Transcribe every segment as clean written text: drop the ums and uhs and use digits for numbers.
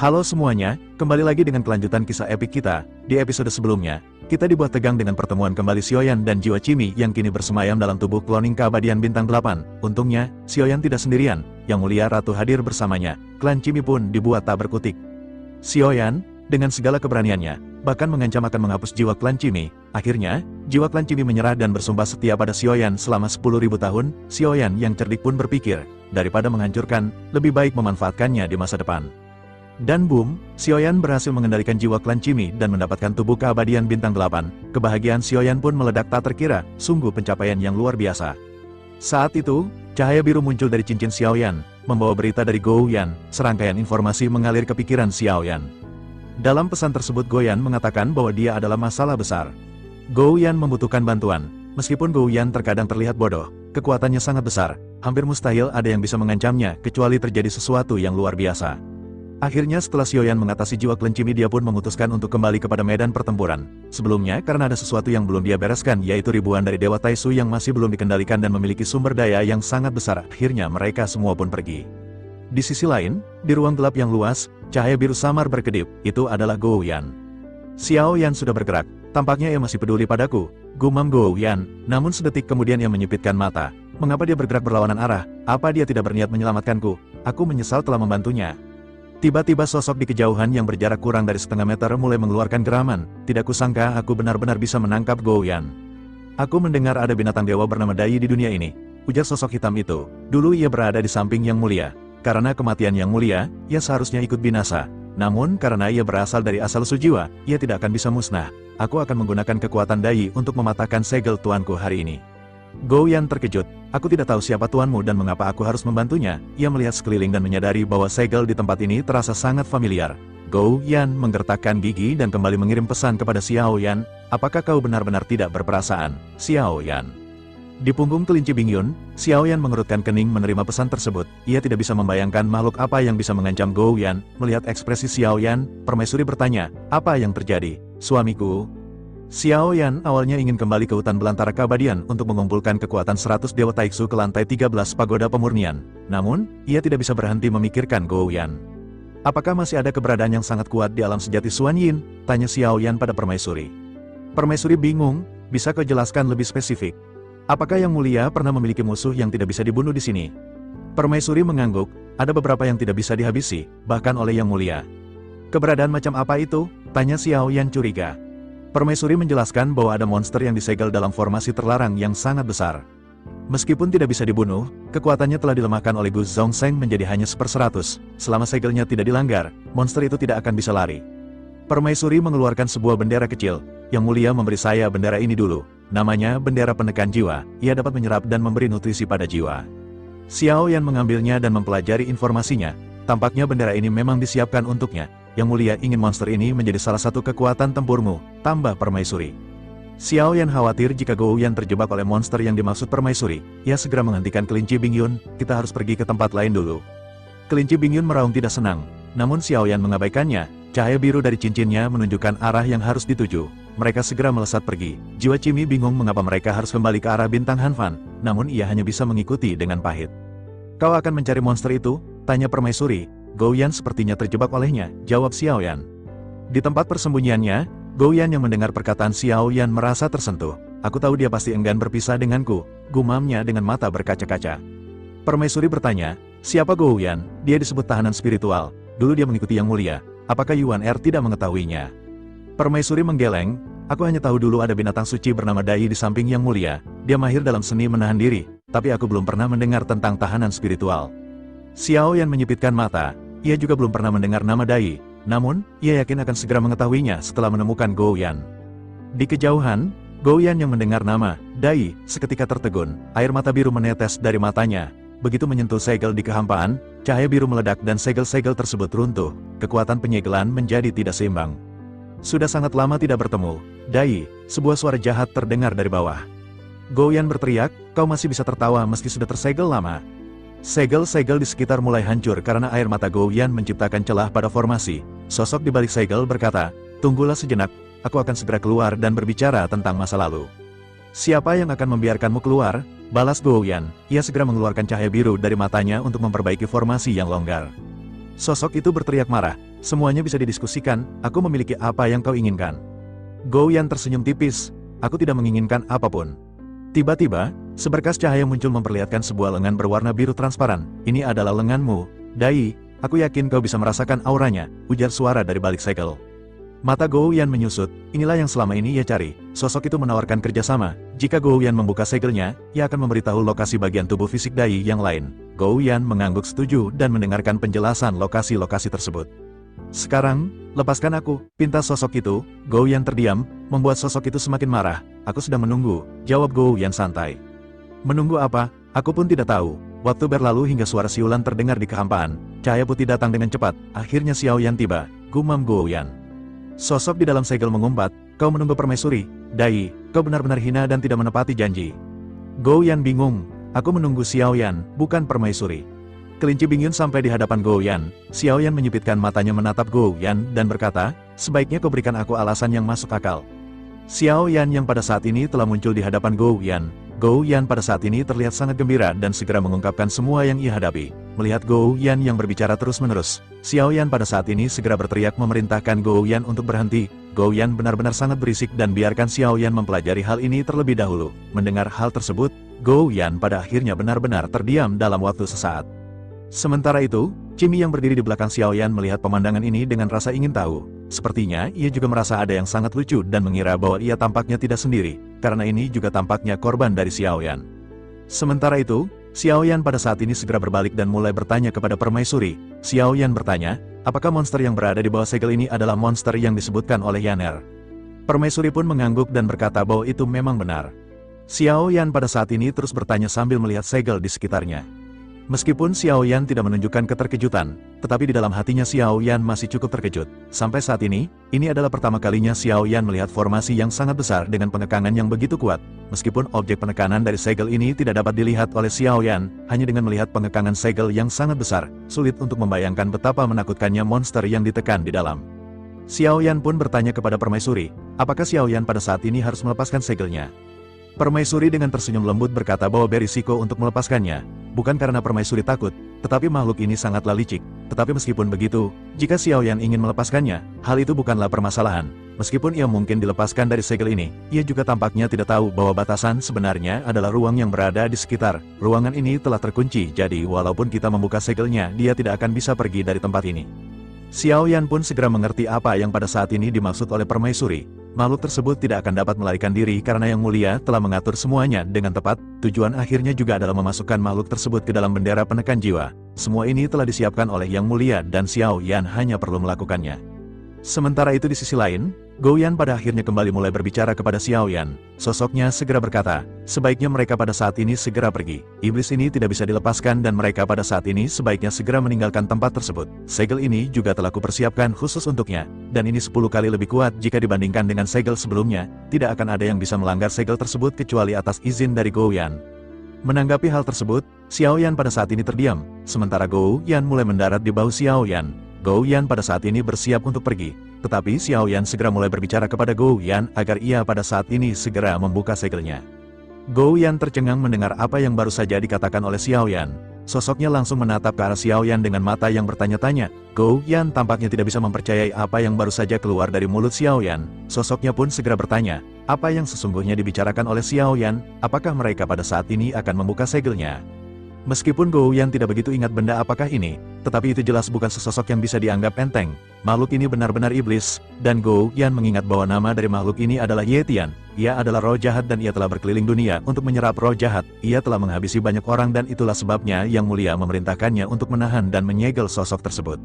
Halo semuanya, kembali lagi dengan kelanjutan kisah epik kita. Di episode sebelumnya, kita dibuat tegang dengan pertemuan kembali Xiaoyan dan jiwa Cimi yang kini bersemayam dalam tubuh cloning keabadian bintang 8. Untungnya, Xiaoyan tidak sendirian, Yang Mulia Ratu hadir bersamanya. Klan Cimi pun dibuat tak berkutik. Xiaoyan, dengan segala keberaniannya, bahkan mengancam akan menghapus jiwa klan Cimi. Akhirnya, jiwa klan Cimi menyerah dan bersumpah setia pada Xiaoyan selama 10.000 tahun. Xiaoyan yang cerdik pun berpikir, daripada menghancurkan, lebih baik memanfaatkannya di masa depan. Dan boom, Xiaoyan berhasil mengendalikan jiwa klan Cimi dan mendapatkan tubuh keabadian bintang 8. Kebahagiaan Xiaoyan pun meledak tak terkira, sungguh pencapaian yang luar biasa. Saat itu, cahaya biru muncul dari cincin Xiaoyan, membawa berita dari Gou Yan. Serangkaian informasi mengalir ke pikiran Xiaoyan. Dalam pesan tersebut Gou Yan mengatakan bahwa dia adalah masalah besar. Gou Yan membutuhkan bantuan. Meskipun Gou Yan terkadang terlihat bodoh, kekuatannya sangat besar. Hampir mustahil ada yang bisa mengancamnya kecuali terjadi sesuatu yang luar biasa. Akhirnya setelah Xiaoyan mengatasi jiwa klan Cimi, dia pun memutuskan untuk kembali kepada medan pertempuran. Sebelumnya karena ada sesuatu yang belum dia bereskan, yaitu ribuan dari Dewa Taisu yang masih belum dikendalikan dan memiliki sumber daya yang sangat besar. Akhirnya mereka semua pun pergi. Di sisi lain, di ruang gelap yang luas, cahaya biru samar berkedip. Itu adalah Gou Yan. Xiaoyan sudah bergerak. Tampaknya ia masih peduli padaku, gumam Gou Yan. Namun sedetik kemudian ia menyipitkan mata. Mengapa dia bergerak berlawanan arah? Apa dia tidak berniat menyelamatkanku? Aku menyesal telah membantunya. Tiba-tiba sosok di kejauhan yang berjarak kurang dari setengah meter mulai mengeluarkan geraman. Tidak kusangka aku benar-benar bisa menangkap Gou Yan. Aku mendengar ada binatang dewa bernama Dai di dunia ini, ujar sosok hitam itu. Dulu ia berada di samping Yang Mulia. Karena kematian Yang Mulia, ia seharusnya ikut binasa. Namun karena ia berasal dari asal sujiwa, ia tidak akan bisa musnah. Aku akan menggunakan kekuatan Dai untuk mematahkan segel tuanku hari ini. Gou Yan terkejut. Aku tidak tahu siapa tuanmu dan mengapa aku harus membantunya. Ia melihat sekeliling dan menyadari bahwa segel di tempat ini terasa sangat familiar. Gou Yan menggertakkan gigi dan kembali mengirim pesan kepada Xiaoyan. Apakah kau benar-benar tidak berperasaan, Xiaoyan? Di punggung kelinci Bingyun, Xiaoyan mengerutkan kening menerima pesan tersebut. Ia tidak bisa membayangkan makhluk apa yang bisa mengancam Gou Yan. Melihat ekspresi Xiaoyan, permaisuri bertanya, apa yang terjadi, suamiku? Xiaoyan awalnya ingin kembali ke hutan belantara keabadian untuk mengumpulkan kekuatan 100 Dewa Taiksu ke lantai 13 pagoda pemurnian. Namun, ia tidak bisa berhenti memikirkan Gou Yan. Apakah masih ada keberadaan yang sangat kuat di alam sejati Xuan Yin? Tanya Xiaoyan pada permaisuri. Permaisuri bingung, bisa kau jelaskan lebih spesifik? Apakah Yang Mulia pernah memiliki musuh yang tidak bisa dibunuh di sini? Permaisuri mengangguk, ada beberapa yang tidak bisa dihabisi, bahkan oleh Yang Mulia. Keberadaan macam apa itu? Tanya Xiaoyan curiga. Permaisuri menjelaskan bahwa ada monster yang disegel dalam formasi terlarang yang sangat besar. Meskipun tidak bisa dibunuh, kekuatannya telah dilemahkan oleh Gu Zongsheng menjadi hanya 1/100. Selama segelnya tidak dilanggar, monster itu tidak akan bisa lari. Permaisuri mengeluarkan sebuah bendera kecil. Yang Mulia memberi saya bendera ini dulu. Namanya bendera penekan jiwa. Ia dapat menyerap dan memberi nutrisi pada jiwa. Xiaoyan mengambilnya dan mempelajari informasinya. Tampaknya bendera ini memang disiapkan untuknya. Yang Mulia ingin monster ini menjadi salah satu kekuatan tempurmu, tambah permaisuri. Xiaoyan khawatir jika Gou Yan terjebak oleh monster yang dimaksud permaisuri. Ia segera menghentikan kelinci Bingyun, kita harus pergi ke tempat lain dulu. Kelinci Bingyun meraung tidak senang, namun Xiaoyan mengabaikannya. Cahaya biru dari cincinnya menunjukkan arah yang harus dituju. Mereka segera melesat pergi. Jiwa Cimi bingung mengapa mereka harus kembali ke arah bintang Hanfan, namun ia hanya bisa mengikuti dengan pahit. Kau akan mencari monster itu? Tanya permaisuri. Gou Yan sepertinya terjebak olehnya, jawab Xiaoyan. Di tempat persembunyiannya, Gou Yan yang mendengar perkataan Xiaoyan merasa tersentuh. Aku tahu dia pasti enggan berpisah denganku, gumamnya dengan mata berkaca-kaca. Permaisuri bertanya, siapa Gou Yan? Dia disebut tahanan spiritual. Dulu dia mengikuti Yang Mulia. Apakah Yuan Er tidak mengetahuinya? Permaisuri menggeleng, aku hanya tahu dulu ada binatang suci bernama Dai di samping Yang Mulia. Dia mahir dalam seni menahan diri, tapi aku belum pernah mendengar tentang tahanan spiritual. Xiaoyan menyipitkan mata, ia juga belum pernah mendengar nama Dai, namun, ia yakin akan segera mengetahuinya setelah menemukan Gou Yan. Di kejauhan, Gou Yan yang mendengar nama Dai seketika tertegun, air mata biru menetes dari matanya. Begitu menyentuh segel di kehampaan, cahaya biru meledak dan segel-segel tersebut runtuh. Kekuatan penyegelan menjadi tidak seimbang. Sudah sangat lama tidak bertemu, Dai, sebuah suara jahat terdengar dari bawah. Gou Yan berteriak, kau masih bisa tertawa meski sudah tersegel lama. Segel-segel di sekitar mulai hancur karena air mata Gou Yan menciptakan celah pada formasi. Sosok di balik segel berkata, tunggulah sejenak, aku akan segera keluar dan berbicara tentang masa lalu. Siapa yang akan membiarkanmu keluar? Balas Gou Yan. Ia segera mengeluarkan cahaya biru dari matanya untuk memperbaiki formasi yang longgar. Sosok itu berteriak marah, Semuanya bisa didiskusikan, aku memiliki apa yang kau inginkan. Gou Yan tersenyum tipis, aku tidak menginginkan apapun. Tiba-tiba, seberkas cahaya muncul memperlihatkan sebuah lengan berwarna biru transparan. Ini adalah lenganmu, Dai, aku yakin kau bisa merasakan auranya, ujar suara dari balik segel. Mata Gou Yan menyusut, inilah yang selama ini ia cari. Sosok itu menawarkan kerjasama. Jika Gou Yan membuka segelnya, ia akan memberitahu lokasi bagian tubuh fisik Dai yang lain. Gou Yan mengangguk setuju dan mendengarkan penjelasan lokasi-lokasi tersebut. Sekarang, lepaskan aku, pinta sosok itu. Gou Yan terdiam, membuat sosok itu semakin marah. Aku sedang menunggu, jawab Gou Yan santai. Menunggu apa? Aku pun tidak tahu. Waktu berlalu hingga suara siulan terdengar di kehampaan. Cahaya putih datang dengan cepat. Akhirnya Xiao Yan tiba, gumam Gou Yan. Sosok di dalam segel mengumpat, kau menunggu permaisuri, Dai, kau benar-benar hina dan tidak menepati janji. Gou Yan bingung, aku menunggu Xiao Yan, bukan permaisuri. Kelinci Bingyun sampai di hadapan Gou Yan. Xiao Yan menyipitkan matanya menatap Gou Yan dan berkata, sebaiknya kau berikan aku alasan yang masuk akal. Xiao Yan yang pada saat ini telah muncul di hadapan Gou Yan. Gou Yan pada saat ini terlihat sangat gembira dan segera mengungkapkan semua yang ia hadapi. Melihat Gou Yan yang berbicara terus-menerus, Xiao Yan pada saat ini segera berteriak memerintahkan Gou Yan untuk berhenti. Gou Yan benar-benar sangat berisik dan biarkan Xiao Yan mempelajari hal ini terlebih dahulu. Mendengar hal tersebut, Gou Yan pada akhirnya benar-benar terdiam dalam waktu sesaat. Sementara itu, Jimmy yang berdiri di belakang Xiao Yan melihat pemandangan ini dengan rasa ingin tahu. Sepertinya, ia juga merasa ada yang sangat lucu dan mengira bahwa ia tampaknya tidak sendiri, karena ini juga tampaknya korban dari Xiao Yan. Sementara itu, Xiao Yan pada saat ini segera berbalik dan mulai bertanya kepada permaisuri. Xiao Yan bertanya, apakah monster yang berada di bawah segel ini adalah monster yang disebutkan oleh Yaner? Permaisuri pun mengangguk dan berkata bahwa itu memang benar. Xiao Yan pada saat ini terus bertanya sambil melihat segel di sekitarnya. Meskipun Xiao Yan tidak menunjukkan keterkejutan, tetapi di dalam hatinya Xiao Yan masih cukup terkejut. Sampai saat ini adalah pertama kalinya Xiao Yan melihat formasi yang sangat besar dengan penekangan yang begitu kuat. Meskipun objek penekanan dari segel ini tidak dapat dilihat oleh Xiao Yan, hanya dengan melihat pengekangan segel yang sangat besar, sulit untuk membayangkan betapa menakutkannya monster yang ditekan di dalam. Xiao Yan pun bertanya kepada permaisuri, apakah Xiao Yan pada saat ini harus melepaskan segelnya? Permaisuri dengan tersenyum lembut berkata bahwa berisiko untuk melepaskannya, bukan karena permaisuri takut, tetapi makhluk ini sangatlah licik. Tetapi meskipun begitu, jika Xiao Yan ingin melepaskannya, hal itu bukanlah permasalahan. Meskipun ia mungkin dilepaskan dari segel ini, ia juga tampaknya tidak tahu bahwa batasan sebenarnya adalah ruang yang berada di sekitar. Ruangan ini telah terkunci, jadi walaupun kita membuka segelnya, dia tidak akan bisa pergi dari tempat ini. Xiao Yan pun segera mengerti apa yang pada saat ini dimaksud oleh permaisuri. Makhluk tersebut tidak akan dapat melarikan diri karena Yang Mulia telah mengatur semuanya dengan tepat. Tujuan akhirnya juga adalah memasukkan makhluk tersebut ke dalam bendera penekan jiwa. Semua ini telah disiapkan oleh Yang Mulia dan Xiao Yan hanya perlu melakukannya. Sementara itu di sisi lain, Gou Yan pada akhirnya kembali mulai berbicara kepada Xiao Yan. Sosoknya segera berkata, sebaiknya mereka pada saat ini segera pergi. Iblis ini tidak bisa dilepaskan dan mereka pada saat ini sebaiknya segera meninggalkan tempat tersebut. Segel ini juga telah kupersiapkan khusus untuknya, dan ini 10 kali lebih kuat jika dibandingkan dengan segel sebelumnya. Tidak akan ada yang bisa melanggar segel tersebut kecuali atas izin dari Gou Yan. Menanggapi hal tersebut, Xiao Yan pada saat ini terdiam, sementara Gou Yan mulai mendarat di bahu Xiao Yan. Gou Yan pada saat ini bersiap untuk pergi, tetapi Xiao Yan segera mulai berbicara kepada Gou Yan agar ia pada saat ini segera membuka segelnya. Gou Yan tercengang mendengar apa yang baru saja dikatakan oleh Xiao Yan. Sosoknya langsung menatap ke arah Xiao Yan dengan mata yang bertanya-tanya. Gou Yan tampaknya tidak bisa mempercayai apa yang baru saja keluar dari mulut Xiao Yan. Sosoknya pun segera bertanya, apa yang sesungguhnya dibicarakan oleh Xiao Yan? Apakah mereka pada saat ini akan membuka segelnya? Meskipun Gou Yan tidak begitu ingat benda apakah ini, tetapi itu jelas bukan sesosok yang bisa dianggap enteng. Makhluk ini benar-benar iblis, dan Gou Yan mengingat bahwa nama dari makhluk ini adalah Ye Tian. Ia adalah roh jahat dan ia telah berkeliling dunia untuk menyerap roh jahat. Ia telah menghabisi banyak orang dan itulah sebabnya Yang Mulia memerintahkannya untuk menahan dan menyegel sosok tersebut.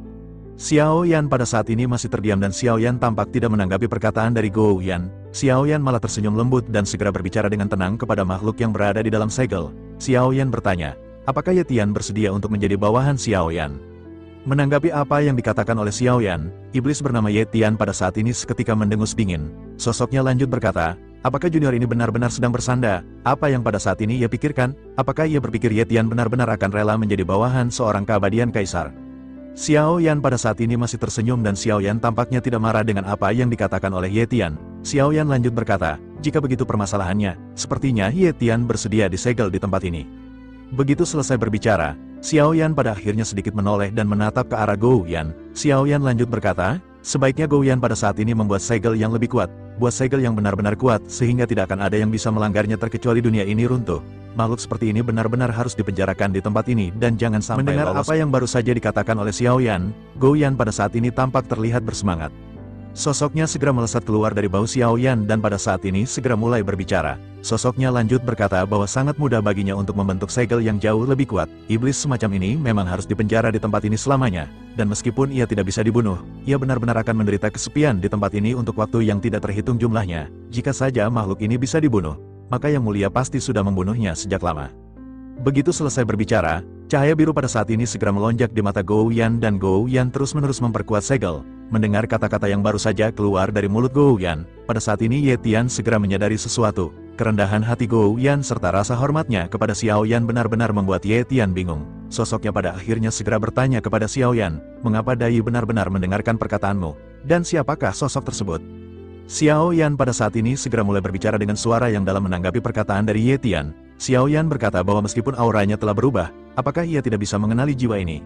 Xiao Yan pada saat ini masih terdiam dan Xiao Yan tampak tidak menanggapi perkataan dari Gou Yan. Xiao Yan malah tersenyum lembut dan segera berbicara dengan tenang kepada makhluk yang berada di dalam segel. Xiao Yan bertanya, apakah Ye Tian bersedia untuk menjadi bawahan Xiao Yan? Menanggapi apa yang dikatakan oleh Xiao Yan, iblis bernama Ye Tian pada saat ini seketika mendengus dingin. Sosoknya lanjut berkata, apakah junior ini benar-benar sedang bersanda? Apa yang pada saat ini ia pikirkan? Apakah ia berpikir Ye Tian benar-benar akan rela menjadi bawahan seorang keabadian kaisar? Xiao Yan pada saat ini masih tersenyum dan Xiao Yan tampaknya tidak marah dengan apa yang dikatakan oleh Ye Tian. Xiao Yan lanjut berkata, jika begitu permasalahannya, sepertinya Ye Tian bersedia disegel di tempat ini. Begitu selesai berbicara, Xiao Yan pada akhirnya sedikit menoleh dan menatap ke arah Gou Yan. Xiao Yan lanjut berkata, sebaiknya Gou Yan pada saat ini membuat segel yang lebih kuat. Buat segel yang benar-benar kuat, sehingga tidak akan ada yang bisa melanggarnya terkecuali dunia ini runtuh. Makhluk seperti ini benar-benar harus dipenjarakan di tempat ini dan jangan sampai mendengar lolos. Apa yang baru saja dikatakan oleh Xiao Yan, Gou Yan pada saat ini tampak terlihat bersemangat. Sosoknya segera melesat keluar dari bahu Xiao Yan dan pada saat ini segera mulai berbicara. Sosoknya lanjut berkata bahwa sangat mudah baginya untuk membentuk segel yang jauh lebih kuat. Iblis semacam ini memang harus dipenjara di tempat ini selamanya. Dan meskipun ia tidak bisa dibunuh, ia benar-benar akan menderita kesepian di tempat ini untuk waktu yang tidak terhitung jumlahnya. Jika saja makhluk ini bisa dibunuh, maka Yang Mulia pasti sudah membunuhnya sejak lama. Begitu selesai berbicara, cahaya biru pada saat ini segera melonjak di mata Gou Yan dan Gou Yan terus-menerus memperkuat segel. Mendengar kata-kata yang baru saja keluar dari mulut Gou Yan, pada saat ini Ye Tian segera menyadari sesuatu. Kerendahan hati Gou Yan serta rasa hormatnya kepada Xiao Yan benar-benar membuat Ye Tian bingung. Sosoknya pada akhirnya segera bertanya kepada Xiao Yan, mengapa Dai benar-benar mendengarkan perkataanmu? Dan siapakah sosok tersebut? Xiao Yan pada saat ini segera mulai berbicara dengan suara yang dalam menanggapi perkataan dari Ye Tian. Xiao Yan berkata bahwa meskipun auranya telah berubah, apakah ia tidak bisa mengenali jiwa ini?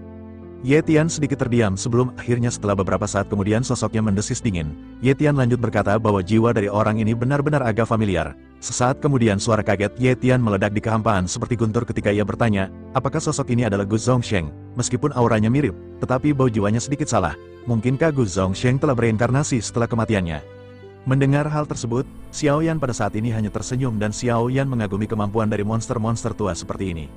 Ye Tian sedikit terdiam sebelum akhirnya setelah beberapa saat kemudian sosoknya mendesis dingin. Ye Tian lanjut berkata bahwa jiwa dari orang ini benar-benar agak familiar. Sesaat kemudian suara kaget Ye Tian meledak di kehampaan seperti guntur ketika ia bertanya, apakah sosok ini adalah Gu Zongsheng? Meskipun auranya mirip, tetapi bau jiwanya sedikit salah. Mungkinkah Gu Zongsheng telah bereinkarnasi setelah kematiannya? Mendengar hal tersebut, Xiao Yan pada saat ini hanya tersenyum dan Xiao Yan mengagumi kemampuan dari monster-monster tua seperti ini.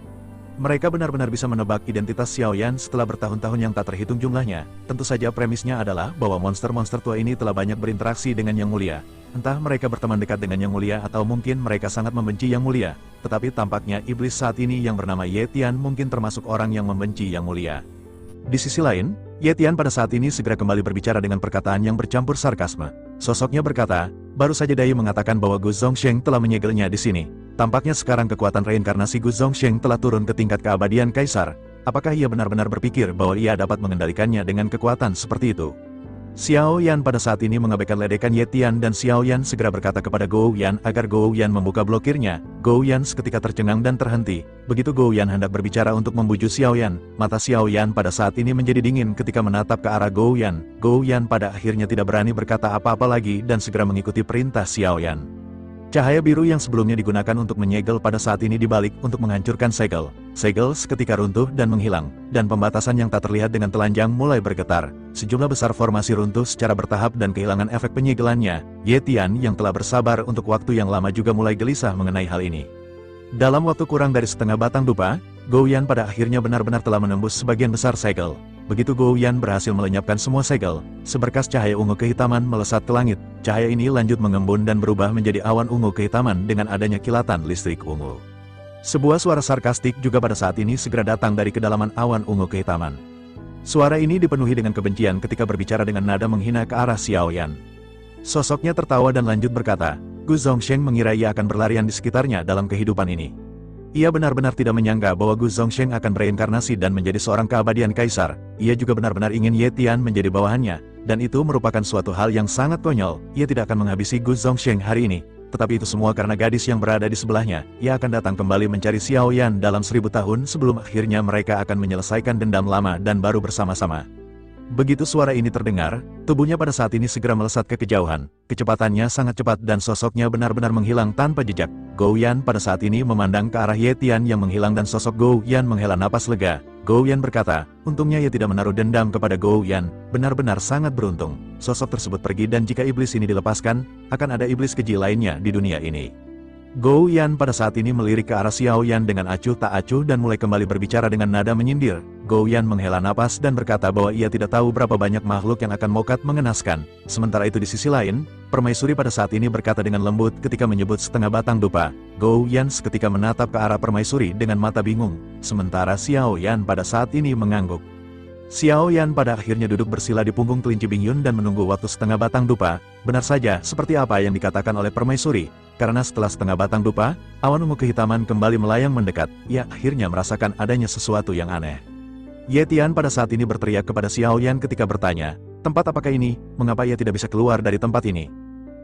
Mereka benar-benar bisa menebak identitas Xiao Yan setelah bertahun-tahun yang tak terhitung jumlahnya. Tentu saja premisnya adalah bahwa monster-monster tua ini telah banyak berinteraksi dengan Yang Mulia. Entah mereka berteman dekat dengan Yang Mulia atau mungkin mereka sangat membenci Yang Mulia. Tetapi tampaknya iblis saat ini yang bernama Ye Tian mungkin termasuk orang yang membenci Yang Mulia. Di sisi lain, Ye Tian pada saat ini segera kembali berbicara dengan perkataan yang bercampur sarkasme. Sosoknya berkata, baru saja Dai mengatakan bahwa Gu Zongsheng telah menyegelnya di sini. Tampaknya sekarang kekuatan reinkarnasi Gu Zongsheng telah turun ke tingkat keabadian Kaisar. Apakah ia benar-benar berpikir bahwa ia dapat mengendalikannya dengan kekuatan seperti itu? Xiao Yan pada saat ini mengabaikan ledekan Ye Tian dan Xiao Yan segera berkata kepada Gou Yan agar Gou Yan membuka blokirnya. Gou Yan seketika tercengang dan terhenti. Begitu Gou Yan hendak berbicara untuk membujuk Xiao Yan, mata Xiao Yan pada saat ini menjadi dingin ketika menatap ke arah Gou Yan. Gou Yan pada akhirnya tidak berani berkata apa-apa lagi dan segera mengikuti perintah Xiao Yan. Cahaya biru yang sebelumnya digunakan untuk menyegel pada saat ini dibalik untuk menghancurkan segel. Segel seketika runtuh dan menghilang, dan pembatasan yang tak terlihat dengan telanjang mulai bergetar. Sejumlah besar formasi runtuh secara bertahap dan kehilangan efek penyegelannya. Ye Tian yang telah bersabar untuk waktu yang lama juga mulai gelisah mengenai hal ini. Dalam waktu kurang dari setengah batang dupa, Gou Yan pada akhirnya benar-benar telah menembus sebagian besar segel. Begitu Gou Yan berhasil melenyapkan semua segel, seberkas cahaya ungu kehitaman melesat ke langit. Cahaya ini lanjut mengembun dan berubah menjadi awan ungu kehitaman dengan adanya kilatan listrik ungu. Sebuah suara sarkastik juga pada saat ini segera datang dari kedalaman awan ungu kehitaman. Suara ini dipenuhi dengan kebencian ketika berbicara dengan nada menghina ke arah Xiao Yan. Sosoknya tertawa dan lanjut berkata, Gu Zongsheng mengira ia akan berlarian di sekitarnya dalam kehidupan ini. Ia benar-benar tidak menyangka bahwa Gu Zongsheng akan bereinkarnasi dan menjadi seorang keabadian kaisar. Ia juga benar-benar ingin Ye Tian menjadi bawahannya, dan itu merupakan suatu hal yang sangat konyol. Ia tidak akan menghabisi Gu Zongsheng hari ini, tetapi itu semua karena gadis yang berada di sebelahnya. Ia akan datang kembali mencari Xiao Yan dalam 1000 tahun sebelum akhirnya mereka akan menyelesaikan dendam lama dan baru bersama-sama. Begitu suara ini terdengar, tubuhnya pada saat ini segera melesat ke kejauhan. Kecepatannya sangat cepat dan sosoknya benar-benar menghilang tanpa jejak. Gou Yan pada saat ini memandang ke arah Ye Tian yang menghilang dan sosok Gou Yan menghela napas lega. Gou Yan berkata, untungnya ia tidak menaruh dendam kepada Gou Yan, benar-benar sangat beruntung. Sosok tersebut pergi dan jika iblis ini dilepaskan, akan ada iblis keji lainnya di dunia ini. Gou Yan pada saat ini melirik ke arah Xiao Yan dengan acuh tak acuh dan mulai kembali berbicara dengan nada menyindir. Gou Yan menghela napas dan berkata bahwa ia tidak tahu berapa banyak makhluk yang akan mokat mengenaskan. Sementara itu di sisi lain, Permaisuri pada saat ini berkata dengan lembut ketika menyebut setengah batang dupa. Gou Yan seketika menatap ke arah Permaisuri dengan mata bingung, sementara Xiao Yan pada saat ini mengangguk. Xiao Yan pada akhirnya duduk bersila di punggung kelinci Bingyun dan menunggu waktu setengah batang dupa. Benar saja, seperti apa yang dikatakan oleh Permaisuri. Karena setelah setengah batang dupa, awan ungu kehitaman kembali melayang mendekat. Ia akhirnya merasakan adanya sesuatu yang aneh. Ye Tian pada saat ini berteriak kepada Xiao Yan ketika bertanya, tempat apakah ini? Mengapa ia tidak bisa keluar dari tempat ini?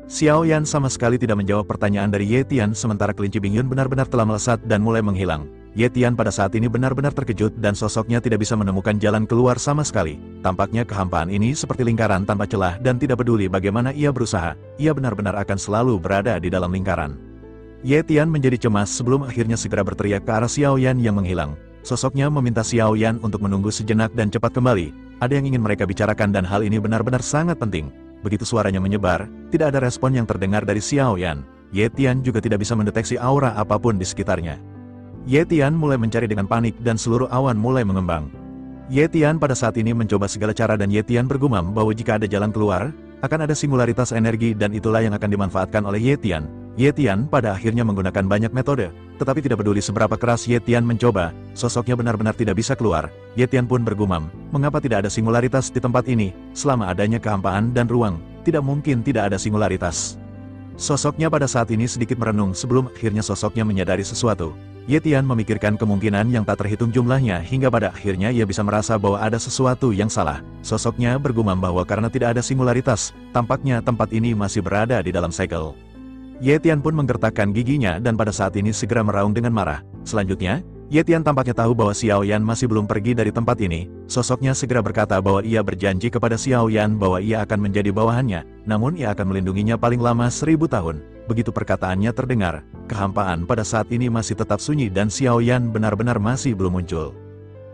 Xiao Yan sama sekali tidak menjawab pertanyaan dari Ye Tian sementara kelinci Bingyun benar-benar telah melesat dan mulai menghilang. Ye Tian pada saat ini benar-benar terkejut dan sosoknya tidak bisa menemukan jalan keluar sama sekali. Tampaknya kehampaan ini seperti lingkaran tanpa celah dan tidak peduli bagaimana ia berusaha, ia benar-benar akan selalu berada di dalam lingkaran. Ye Tian menjadi cemas sebelum akhirnya segera berteriak ke arah Xiao Yan yang menghilang. Sosoknya meminta Xiao Yan untuk menunggu sejenak dan cepat kembali. Ada yang ingin mereka bicarakan dan hal ini benar-benar sangat penting. Begitu suaranya menyebar, tidak ada respon yang terdengar dari Xiao Yan. Ye Tian juga tidak bisa mendeteksi aura apapun di sekitarnya. Ye Tian mulai mencari dengan panik dan seluruh awan mulai mengembang. Ye Tian pada saat ini mencoba segala cara dan Ye Tian bergumam bahwa jika ada jalan keluar, akan ada singularitas energi dan itulah yang akan dimanfaatkan oleh Ye Tian. Ye Tian pada akhirnya menggunakan banyak metode, tetapi tidak peduli seberapa keras Ye Tian mencoba, sosoknya benar-benar tidak bisa keluar. Ye Tian pun bergumam, mengapa tidak ada singularitas di tempat ini, selama adanya kehampaan dan ruang, tidak mungkin tidak ada singularitas. Sosoknya pada saat ini sedikit merenung sebelum akhirnya sosoknya menyadari sesuatu. Ye Tian memikirkan kemungkinan yang tak terhitung jumlahnya hingga pada akhirnya ia bisa merasa bahwa ada sesuatu yang salah. Sosoknya bergumam bahwa karena tidak ada singularitas, tampaknya tempat ini masih berada di dalam segel. Ye Tian pun menggertakkan giginya dan pada saat ini segera meraung dengan marah. Selanjutnya, Ye Tian tampaknya tahu bahwa Xiao Yan masih belum pergi dari tempat ini. Sosoknya segera berkata bahwa ia berjanji kepada Xiao Yan bahwa ia akan menjadi bawahannya, namun ia akan melindunginya paling lama 1000 tahun. Begitu perkataannya terdengar, kehampaan pada saat ini masih tetap sunyi dan Xiao Yan benar-benar masih belum muncul.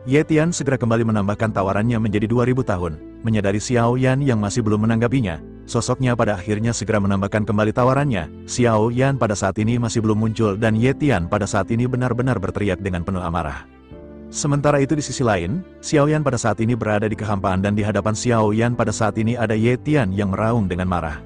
Ye Tian segera kembali menambahkan tawarannya menjadi 2000 tahun. Menyadari Xiao Yan yang masih belum menanggapinya, sosoknya pada akhirnya segera menambahkan kembali tawarannya. Xiao Yan pada saat ini masih belum muncul dan Ye Tian pada saat ini benar-benar berteriak dengan penuh amarah. Sementara itu di sisi lain, Xiao Yan pada saat ini berada di kehampaan dan di hadapan Xiao Yan pada saat ini ada Ye Tian yang meraung dengan marah.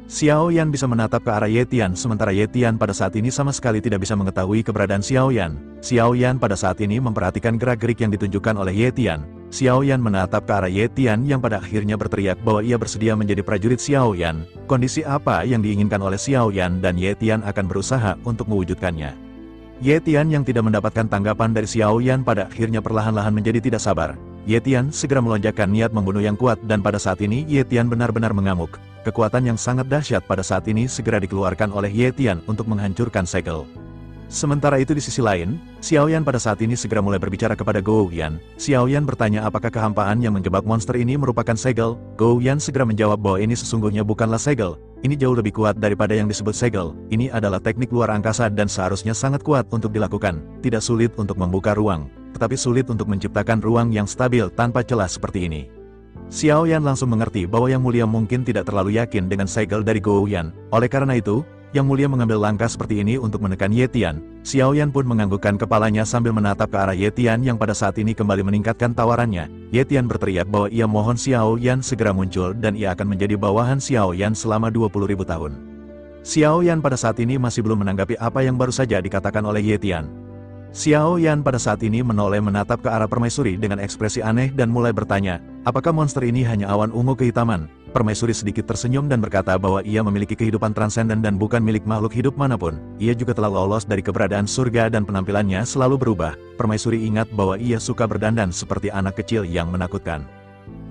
Xiao Yan bisa menatap ke arah Ye Tian sementara Ye Tian pada saat ini sama sekali tidak bisa mengetahui keberadaan Xiao Yan. Xiao Yan pada saat ini memperhatikan gerak-gerik yang ditunjukkan oleh Ye Tian. Xiao Yan menatap ke arah Ye Tian yang pada akhirnya berteriak bahwa ia bersedia menjadi prajurit Xiao Yan. Kondisi apa yang diinginkan oleh Xiao Yan dan Ye Tian akan berusaha untuk mewujudkannya. Ye Tian yang tidak mendapatkan tanggapan dari Xiao Yan pada akhirnya perlahan-lahan menjadi tidak sabar. Ye Tian segera melonjakkan niat membunuh yang kuat dan pada saat ini Ye Tian benar-benar mengamuk. Kekuatan yang sangat dahsyat pada saat ini segera dikeluarkan oleh Ye Tian untuk menghancurkan segel. Sementara itu di sisi lain, Xiao Yan pada saat ini segera mulai berbicara kepada Gou Yan. Xiao Yan bertanya apakah kehampaan yang menjebak monster ini merupakan segel. Gou Yan segera menjawab bahwa ini sesungguhnya bukanlah segel. Ini jauh lebih kuat daripada yang disebut segel. Ini adalah teknik luar angkasa dan seharusnya sangat kuat untuk dilakukan. Tidak sulit untuk membuka ruang, tetapi sulit untuk menciptakan ruang yang stabil tanpa celah seperti ini. Xiao Yan langsung mengerti bahwa Yang Mulia mungkin tidak terlalu yakin dengan segel dari Gou Yan. Oleh karena itu, Yang Mulia mengambil langkah seperti ini untuk menekan Ye Tian. Xiao Yan pun menganggukkan kepalanya sambil menatap ke arah Ye Tian yang pada saat ini kembali meningkatkan tawarannya. Ye Tian berteriak bahwa ia mohon Xiao Yan segera muncul dan ia akan menjadi bawahan Xiao Yan selama 20.000 tahun. Xiao Yan pada saat ini masih belum menanggapi apa yang baru saja dikatakan oleh Ye Tian. Xiao Yan pada saat ini menoleh menatap ke arah permaisuri dengan ekspresi aneh dan mulai bertanya, apakah monster ini hanya awan ungu kehitaman? Permaisuri sedikit tersenyum dan berkata bahwa ia memiliki kehidupan transenden dan bukan milik makhluk hidup manapun. Ia juga telah lolos dari keberadaan surga dan penampilannya selalu berubah. Permaisuri ingat bahwa ia suka berdandan seperti anak kecil yang menakutkan.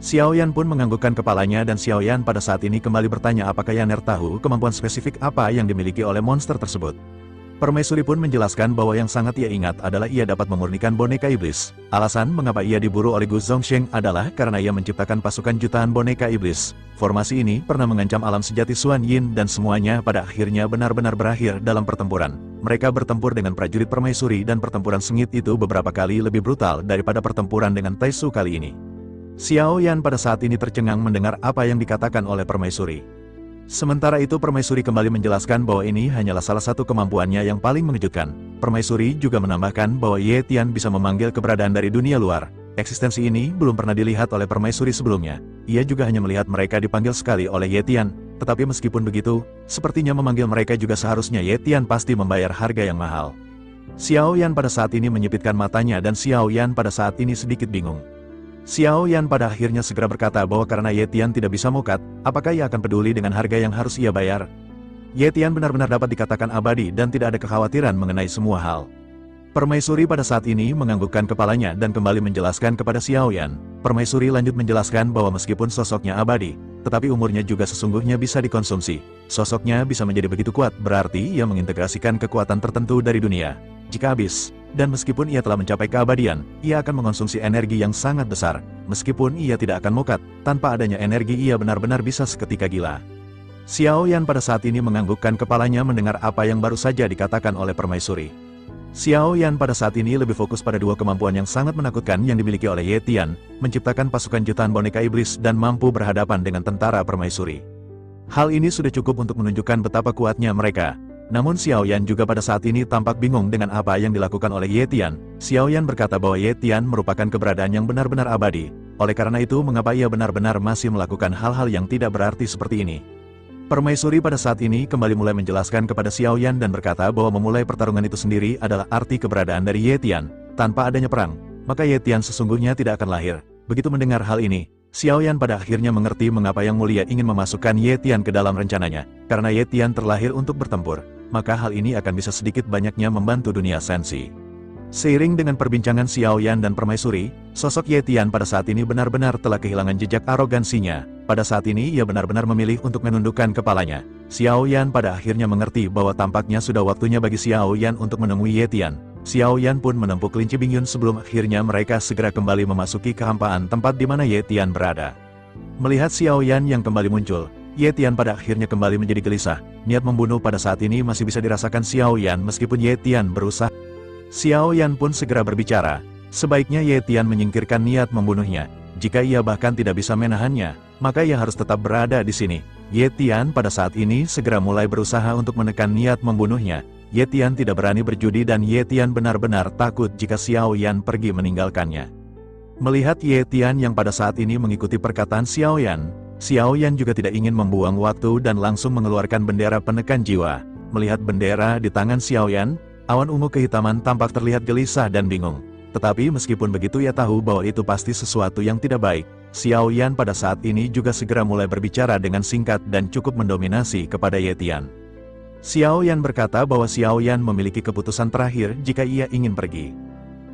Xiao Yan pun menganggukkan kepalanya dan Xiao Yan pada saat ini kembali bertanya apakah Yaner tahu kemampuan spesifik apa yang dimiliki oleh monster tersebut. Permaisuri pun menjelaskan bahwa yang sangat ia ingat adalah ia dapat memurnikan boneka iblis. Alasan mengapa ia diburu oleh Gu Zongsheng adalah karena ia menciptakan pasukan jutaan boneka iblis. Formasi ini pernah mengancam alam sejati Xuan Yin dan semuanya pada akhirnya benar-benar berakhir dalam pertempuran. Mereka bertempur dengan prajurit permaisuri dan pertempuran sengit itu beberapa kali lebih brutal daripada pertempuran dengan Taisu kali ini. Xiao Yan pada saat ini tercengang mendengar apa yang dikatakan oleh permaisuri. Sementara itu permaisuri kembali menjelaskan bahwa ini hanyalah salah satu kemampuannya yang paling mengejutkan. Permaisuri juga menambahkan bahwa Ye Tian bisa memanggil keberadaan dari dunia luar. Eksistensi ini belum pernah dilihat oleh permaisuri sebelumnya. Ia juga hanya melihat mereka dipanggil sekali oleh Ye Tian. Tetapi meskipun begitu, sepertinya memanggil mereka juga seharusnya Ye Tian pasti membayar harga yang mahal. Xiao Yan pada saat ini menyipitkan matanya dan Xiao Yan pada saat ini sedikit bingung. Xiao Yan pada akhirnya segera berkata bahwa karena Ye Tian tidak bisa mukat, apakah ia akan peduli dengan harga yang harus ia bayar? Ye Tian benar-benar dapat dikatakan abadi dan tidak ada kekhawatiran mengenai semua hal. Permaisuri pada saat ini menganggukkan kepalanya dan kembali menjelaskan kepada Xiao Yan. Permaisuri lanjut menjelaskan bahwa meskipun sosoknya abadi, tetapi umurnya juga sesungguhnya bisa dikonsumsi. Sosoknya bisa menjadi begitu kuat, berarti ia mengintegrasikan kekuatan tertentu dari dunia. Jika habis, dan meskipun ia telah mencapai keabadian, ia akan mengonsumsi energi yang sangat besar. Meskipun ia tidak akan mokat, tanpa adanya energi ia benar-benar bisa seketika gila. Xiao Yan pada saat ini menganggukkan kepalanya mendengar apa yang baru saja dikatakan oleh permaisuri. Xiao Yan pada saat ini lebih fokus pada dua kemampuan yang sangat menakutkan yang dimiliki oleh Ye Tian, menciptakan pasukan jutaan boneka iblis dan mampu berhadapan dengan tentara permaisuri. Hal ini sudah cukup untuk menunjukkan betapa kuatnya mereka. Namun Xiao Yan juga pada saat ini tampak bingung dengan apa yang dilakukan oleh Ye Tian. Xiao Yan berkata bahwa Ye Tian merupakan keberadaan yang benar-benar abadi. Oleh karena itu mengapa ia benar-benar masih melakukan hal-hal yang tidak berarti seperti ini. Permaisuri pada saat ini kembali mulai menjelaskan kepada Xiao Yan dan berkata bahwa memulai pertarungan itu sendiri adalah arti keberadaan dari Ye Tian. Tanpa adanya perang, maka Ye Tian sesungguhnya tidak akan lahir. Begitu mendengar hal ini, Xiao Yan pada akhirnya mengerti mengapa Yang Mulia ingin memasukkan Ye Tian ke dalam rencananya. Karena Ye Tian terlahir untuk bertempur, maka hal ini akan bisa sedikit banyaknya membantu dunia sensi. Seiring dengan perbincangan Xiao Yan dan permaisuri, sosok Ye Tian pada saat ini benar-benar telah kehilangan jejak arogansinya. Pada saat ini ia benar-benar memilih untuk menundukkan kepalanya. Xiao Yan pada akhirnya mengerti bahwa tampaknya sudah waktunya bagi Xiao Yan untuk menemui Ye Tian. Xiao Yan pun menempuh kelinci Bingyun sebelum akhirnya mereka segera kembali memasuki kehampaan tempat di mana Ye Tian berada. Melihat Xiao Yan yang kembali muncul, Ye Tian pada akhirnya kembali menjadi gelisah. Niat membunuh pada saat ini masih bisa dirasakan Xiao Yan meskipun Ye Tian berusaha. Xiao Yan pun segera berbicara, sebaiknya Ye Tian menyingkirkan niat membunuhnya. Jika ia bahkan tidak bisa menahannya, maka ia harus tetap berada di sini. Ye Tian pada saat ini segera mulai berusaha untuk menekan niat membunuhnya. Ye Tian tidak berani berjudi dan Ye Tian benar-benar takut jika Xiao Yan pergi meninggalkannya. Melihat Ye Tian yang pada saat ini mengikuti perkataan Xiao Yan juga tidak ingin membuang waktu dan langsung mengeluarkan bendera penekan jiwa. Melihat bendera di tangan Xiao Yan, awan ungu kehitaman tampak terlihat gelisah dan bingung. Tetapi meskipun begitu ia tahu bahwa itu pasti sesuatu yang tidak baik. Xiao Yan pada saat ini juga segera mulai berbicara dengan singkat dan cukup mendominasi kepada Ye Tian. Xiao Yan berkata bahwa Xiao Yan memiliki keputusan terakhir jika ia ingin pergi.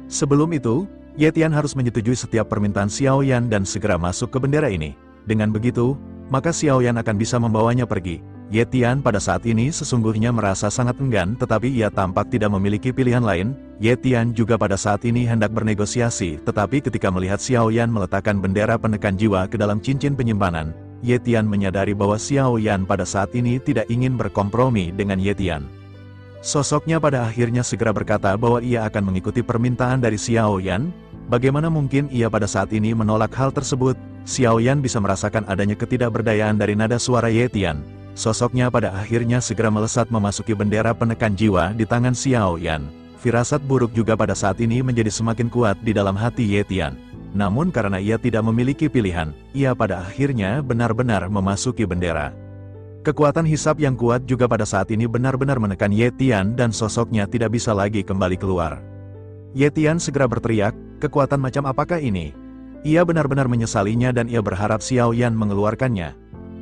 Sebelum itu, Ye Tian harus menyetujui setiap permintaan Xiao Yan dan segera masuk ke bendera ini. Dengan begitu, maka Xiao Yan akan bisa membawanya pergi. Ye Tian pada saat ini sesungguhnya merasa sangat enggan tetapi ia tampak tidak memiliki pilihan lain. Ye Tian juga pada saat ini hendak bernegosiasi tetapi ketika melihat Xiao Yan meletakkan bendera penekan jiwa ke dalam cincin penyimpanan, Ye Tian menyadari bahwa Xiao Yan pada saat ini tidak ingin berkompromi dengan Ye Tian. Sosoknya pada akhirnya segera berkata bahwa ia akan mengikuti permintaan dari Xiao Yan. Bagaimana mungkin ia pada saat ini menolak hal tersebut? Xiao Yan bisa merasakan adanya ketidakberdayaan dari nada suara Ye Tian. Sosoknya pada akhirnya segera melesat memasuki bendera penekan jiwa di tangan Xiao Yan. Firasat buruk juga pada saat ini menjadi semakin kuat di dalam hati Ye Tian. Namun karena ia tidak memiliki pilihan, ia pada akhirnya benar-benar memasuki bendera. Kekuatan hisab yang kuat juga pada saat ini benar-benar menekan Ye Tian dan sosoknya tidak bisa lagi kembali keluar. Ye Tian segera berteriak, kekuatan macam apakah ini? Ia benar-benar menyesalinya dan ia berharap Xiao Yan mengeluarkannya.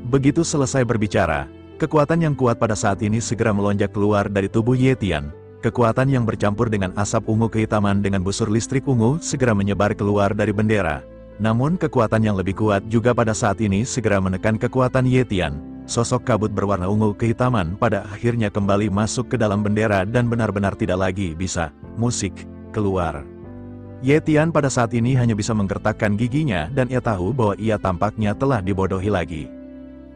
Begitu selesai berbicara, kekuatan yang kuat pada saat ini segera melonjak keluar dari tubuh Ye Tian. Kekuatan yang bercampur dengan asap ungu kehitaman dengan busur listrik ungu segera menyebar keluar dari bendera. Namun kekuatan yang lebih kuat juga pada saat ini segera menekan kekuatan Ye Tian. Sosok kabut berwarna ungu kehitaman pada akhirnya kembali masuk ke dalam bendera dan benar-benar tidak lagi bisa musik keluar. Ye Tian pada saat ini hanya bisa menggertakkan giginya dan ia tahu bahwa ia tampaknya telah dibodohi lagi.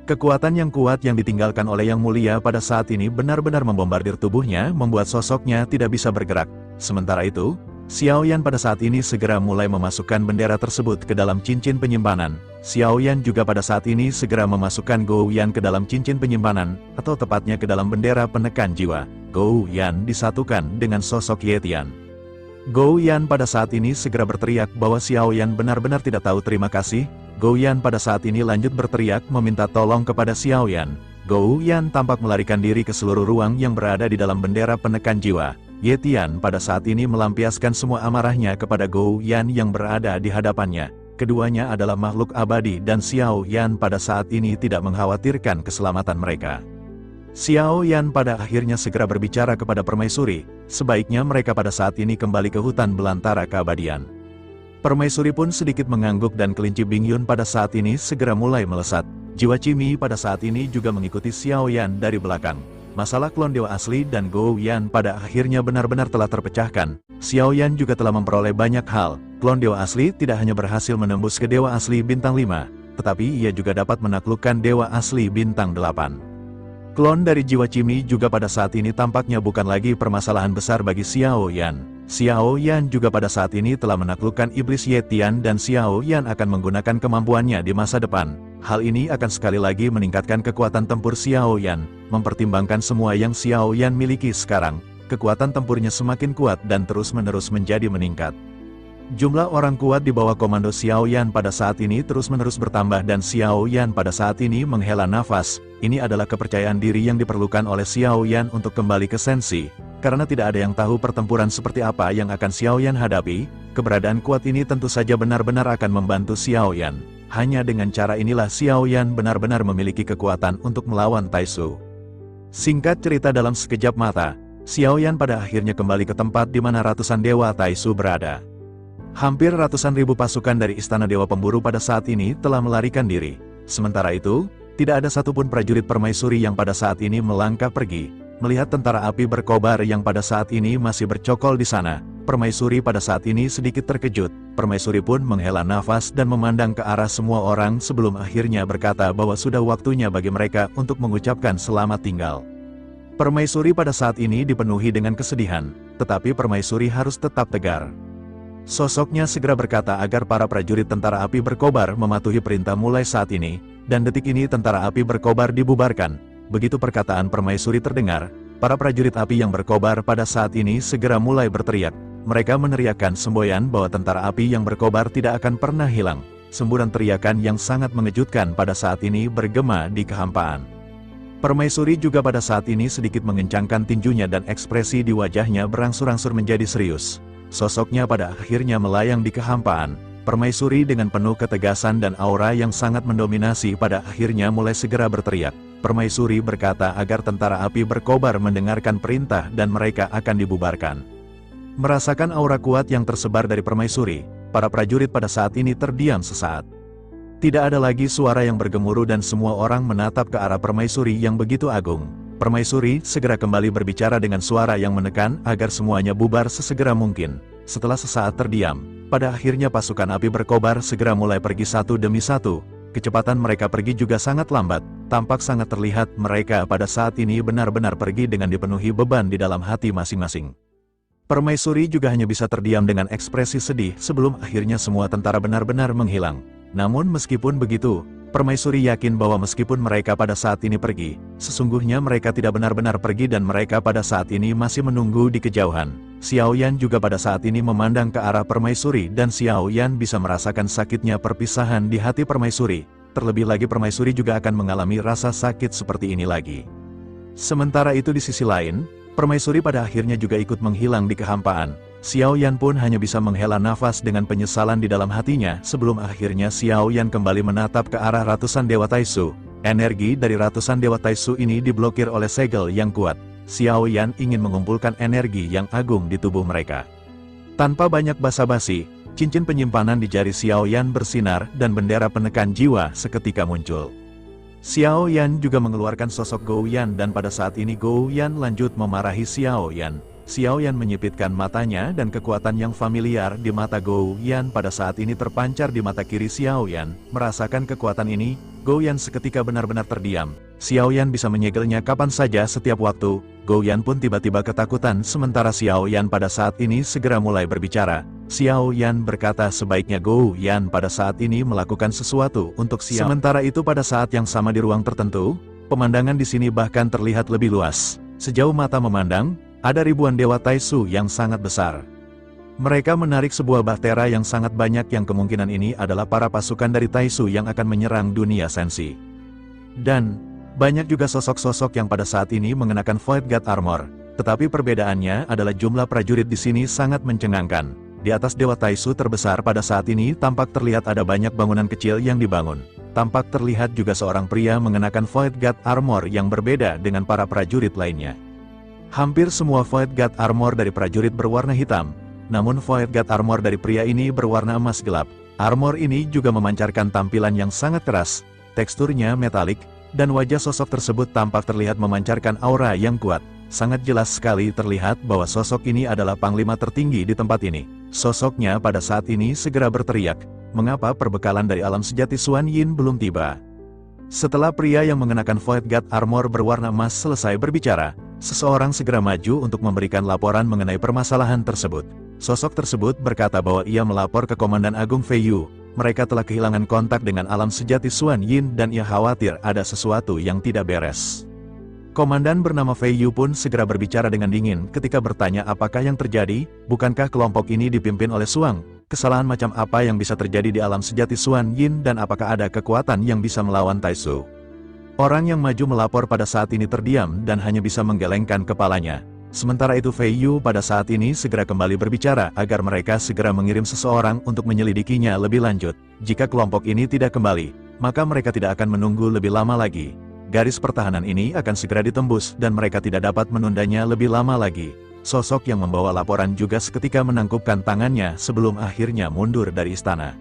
Kekuatan yang kuat yang ditinggalkan oleh Yang Mulia pada saat ini benar-benar membombardir tubuhnya, membuat sosoknya tidak bisa bergerak. Sementara itu, Xiao Yan pada saat ini segera mulai memasukkan bendera tersebut ke dalam cincin penyimpanan. Xiao Yan juga pada saat ini segera memasukkan Gou Yan ke dalam cincin penyimpanan, atau tepatnya ke dalam bendera penekan jiwa. Gou Yan disatukan dengan sosok Ye Tian. Gou Yan pada saat ini segera berteriak bahwa Xiao Yan benar-benar tidak tahu terima kasih. Gou Yan pada saat ini lanjut berteriak meminta tolong kepada Xiao Yan. Gou Yan tampak melarikan diri ke seluruh ruang yang berada di dalam bendera penekan jiwa. Ye Tian pada saat ini melampiaskan semua amarahnya kepada Gou Yan yang berada di hadapannya. Keduanya adalah makhluk abadi dan Xiao Yan pada saat ini tidak mengkhawatirkan keselamatan mereka. Xiao Yan pada akhirnya segera berbicara kepada permaisuri, sebaiknya mereka pada saat ini kembali ke hutan belantara keabadian. Permaisuri pun sedikit mengangguk dan kelinci Bingyun pada saat ini segera mulai melesat. Jiwa Cimi pada saat ini juga mengikuti Xiao Yan dari belakang. Masalah klon dewa asli dan Gou Yan pada akhirnya benar-benar telah terpecahkan. Xiao Yan juga telah memperoleh banyak hal. Klon dewa asli tidak hanya berhasil menembus ke dewa asli bintang 5, tetapi ia juga dapat menaklukkan dewa asli bintang 8. Klon dari jiwa Cimi juga pada saat ini tampaknya bukan lagi permasalahan besar bagi Xiao Yan. Xiao Yan juga pada saat ini telah menaklukkan iblis Yetian dan Xiao Yan akan menggunakan kemampuannya di masa depan. Hal ini akan sekali lagi meningkatkan kekuatan tempur Xiao Yan. Mempertimbangkan semua yang Xiao Yan miliki sekarang, kekuatan tempurnya semakin kuat dan terus-menerus menjadi meningkat. Jumlah orang kuat di bawah komando Xiao Yan pada saat ini terus-menerus bertambah dan Xiao Yan pada saat ini menghela nafas. Ini adalah kepercayaan diri yang diperlukan oleh Xiao Yan untuk kembali ke Senshi. Karena tidak ada yang tahu pertempuran seperti apa yang akan Xiao Yan hadapi, keberadaan kuat ini tentu saja benar-benar akan membantu Xiao Yan. Hanya dengan cara inilah Xiao Yan benar-benar memiliki kekuatan untuk melawan Taisu. Singkat cerita dalam sekejap mata, Xiao Yan pada akhirnya kembali ke tempat di mana ratusan dewa Taisu berada. Hampir ratusan ribu pasukan dari Istana Dewa Pemburu pada saat ini telah melarikan diri. Sementara itu, tidak ada satupun prajurit permaisuri yang pada saat ini melangkah pergi. Melihat tentara api berkobar yang pada saat ini masih bercokol di sana, permaisuri pada saat ini sedikit terkejut. Permaisuri pun menghela nafas dan memandang ke arah semua orang sebelum akhirnya berkata bahwa sudah waktunya bagi mereka untuk mengucapkan selamat tinggal. Permaisuri pada saat ini dipenuhi dengan kesedihan, tetapi permaisuri harus tetap tegar. Sosoknya segera berkata agar para prajurit tentara api berkobar mematuhi perintah mulai saat ini, dan detik ini tentara api berkobar dibubarkan. Begitu perkataan permaisuri terdengar, para prajurit api yang berkobar pada saat ini segera mulai berteriak. Mereka meneriakkan semboyan bahwa tentara api yang berkobar tidak akan pernah hilang. Semburan teriakan yang sangat mengejutkan pada saat ini bergema di kehampaan. Permaisuri juga pada saat ini sedikit mengencangkan tinjunya dan ekspresi di wajahnya berangsur-angsur menjadi serius. Sosoknya pada akhirnya melayang di kehampaan. Permaisuri dengan penuh ketegasan dan aura yang sangat mendominasi pada akhirnya mulai segera berteriak. Permaisuri berkata agar tentara api berkobar mendengarkan perintah dan mereka akan dibubarkan. Merasakan aura kuat yang tersebar dari permaisuri, para prajurit pada saat ini terdiam sesaat. Tidak ada lagi suara yang bergemuruh dan semua orang menatap ke arah permaisuri yang begitu agung. Permaisuri segera kembali berbicara dengan suara yang menekan agar semuanya bubar sesegera mungkin. Setelah sesaat terdiam, pada akhirnya pasukan api berkobar segera mulai pergi satu demi satu. Kecepatan mereka pergi juga sangat lambat, tampak sangat terlihat mereka pada saat ini benar-benar pergi dengan dipenuhi beban di dalam hati masing-masing. Permaisuri juga hanya bisa terdiam dengan ekspresi sedih sebelum akhirnya semua tentara benar-benar menghilang. Namun meskipun begitu, Permaisuri yakin bahwa meskipun mereka pada saat ini pergi, sesungguhnya mereka tidak benar-benar pergi dan mereka pada saat ini masih menunggu di kejauhan. Xiao Yan juga pada saat ini memandang ke arah Permaisuri dan Xiao Yan bisa merasakan sakitnya perpisahan di hati Permaisuri. Terlebih lagi Permaisuri juga akan mengalami rasa sakit seperti ini lagi. Sementara itu di sisi lain, Permaisuri pada akhirnya juga ikut menghilang di kehampaan. Xiao Yan pun hanya bisa menghela nafas dengan penyesalan di dalam hatinya sebelum akhirnya Xiao Yan kembali menatap ke arah ratusan dewa Taisu. Energi dari ratusan dewa Taisu ini diblokir oleh segel yang kuat. Xiao Yan ingin mengumpulkan energi yang agung di tubuh mereka. Tanpa banyak basa-basi, cincin penyimpanan di jari Xiao Yan bersinar dan bendera penekan jiwa seketika muncul. Xiao Yan juga mengeluarkan sosok Gou Yan dan pada saat ini Gou Yan lanjut memarahi Xiao Yan. Xiao Yan menyipitkan matanya dan kekuatan yang familiar di mata Gou Yan pada saat ini terpancar di mata kiri Xiao Yan. Merasakan kekuatan ini, Gou Yan seketika benar-benar terdiam. Xiao Yan bisa menyegelnya kapan saja setiap waktu. Gou Yan pun tiba-tiba ketakutan sementara Xiao Yan pada saat ini segera mulai berbicara. Xiao Yan berkata sebaiknya Gou Yan pada saat ini melakukan sesuatu untuk Xiao. Sementara itu pada saat yang sama di ruang tertentu, pemandangan di sini bahkan terlihat lebih luas. Sejauh mata memandang, ada ribuan dewa Taisu yang sangat besar. Mereka menarik sebuah bahtera yang sangat banyak yang kemungkinan ini adalah para pasukan dari Taisu yang akan menyerang dunia Senshi. Dan, banyak juga sosok-sosok yang pada saat ini mengenakan Void God Armor. Tetapi perbedaannya adalah jumlah prajurit di sini sangat mencengangkan. Di atas dewa Taisu terbesar pada saat ini tampak terlihat ada banyak bangunan kecil yang dibangun. Tampak terlihat juga seorang pria mengenakan Void God Armor yang berbeda dengan para prajurit lainnya. Hampir semua Void God Armor dari prajurit berwarna hitam, namun Void God Armor dari pria ini berwarna emas gelap. Armor ini juga memancarkan tampilan yang sangat keras, teksturnya metalik, dan wajah sosok tersebut tampak terlihat memancarkan aura yang kuat. Sangat jelas sekali terlihat bahwa sosok ini adalah panglima tertinggi di tempat ini. Sosoknya pada saat ini segera berteriak, "Mengapa perbekalan dari alam sejati Xuan Yin belum tiba?" Setelah pria yang mengenakan Void God Armor berwarna emas selesai berbicara, seseorang segera maju untuk memberikan laporan mengenai permasalahan tersebut. Sosok tersebut berkata bahwa ia melapor ke Komandan Agung Fei Yu. Mereka telah kehilangan kontak dengan alam sejati Xuan Yin dan ia khawatir ada sesuatu yang tidak beres. Komandan bernama Fei Yu pun segera berbicara dengan dingin ketika bertanya apakah yang terjadi, bukankah kelompok ini dipimpin oleh Suang? Kesalahan macam apa yang bisa terjadi di alam sejati Xuan Yin dan apakah ada kekuatan yang bisa melawan Taisu? Orang yang maju melapor pada saat ini terdiam dan hanya bisa menggelengkan kepalanya. Sementara itu Fei Yu pada saat ini segera kembali berbicara agar mereka segera mengirim seseorang untuk menyelidikinya lebih lanjut. Jika kelompok ini tidak kembali, maka mereka tidak akan menunggu lebih lama lagi. Garis pertahanan ini akan segera ditembus dan mereka tidak dapat menundanya lebih lama lagi. Sosok yang membawa laporan juga seketika menangkupkan tangannya sebelum akhirnya mundur dari istana.